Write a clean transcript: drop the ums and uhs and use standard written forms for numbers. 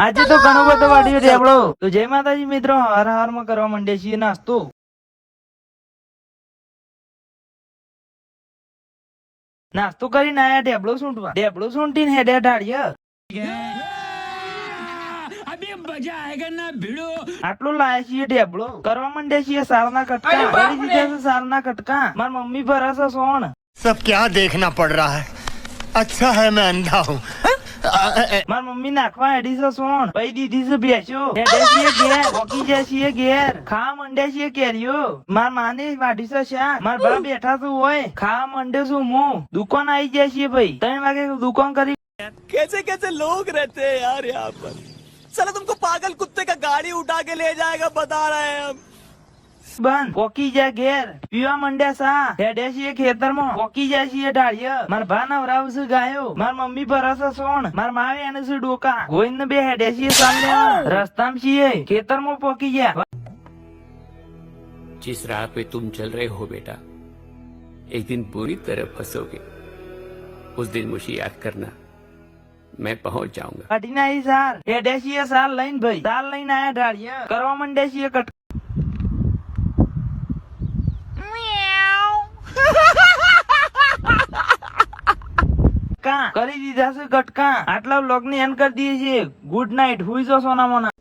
આજે તો ઘણો બધો વાડ્યો ઢેબળો. તો જય માતાજી મિત્રો, હર હર માં કરવા માંડે છીએ નાસ્તો. નાસ્તો કરીને આયા ઢેબળો સૂંટવા. ઢેબળો સૂંટીને હેડ્યા ઢાળિયા. આટલો લાયા છીએ ઢેબળો. કરવા માંડ્યા છીએ સારના કટકા. કરી દીધા છે સારના કટકા. મારી મમ્મી ભરાશે સોણ. सब क्या देखना पड़ रहा है। अच्छा है मैं अंधा हूँ। માર મમ્મી નાખવા હેડી છે સોણ. પઈ દીધી છે ભેંસો. હેડે છીએ ઘેર. પોકી જાય છીએ ઘેર. ખાવા માંડ્યા છીએ કેરીઓ. માર માને વાઢી છે શાક. માર બા બેઠા છું હોય. ખાવા માંડ્યો છું હું. દુકાન આવી જાય છીએ ભાઈ. 3 વાગે દુકાન કરી. कैसे कैसे लोग रहते हैं यार यहाँ पर। साला तुमको पागल कुत्ते का गाड़ी उठा के ले जाएगा बता रहे हैं हम। બંધ. પોકી જાય ઘેર. પીવા માંડ્યા સા. હેડે છીએ ખેતરમાં. પોકી જાય છીએ ઢાળિયા. માર ભા નવરાવશે ગાયો. માર મમ્મી ભરાશે સોણ. માર માવે એને છે ડોકા. ગોઈને બે હેડે છીએ સામે. રસ્તામાં છીએ. ખેતરમાં પોકી ગયા. जिस राह पे तुम चल रहे हो बेटा, एक दिन पूरी तरह फंसोगे। उस दिन मुझे याद करना, मैं पहुंच जाऊंगा। કાઢીને આવી સાર. હેડે છીએ સાર લઈને ભાઈ. સાર લઈને આયા ઢાળિયા. કરવા માંડ્યા છીએ કટકા. કરી દીધા છે કટકા. આટલા વ્લોગ ને એન્ડ કરી દઈએ છીએ. Good night. હુઈ જો સોના મોના.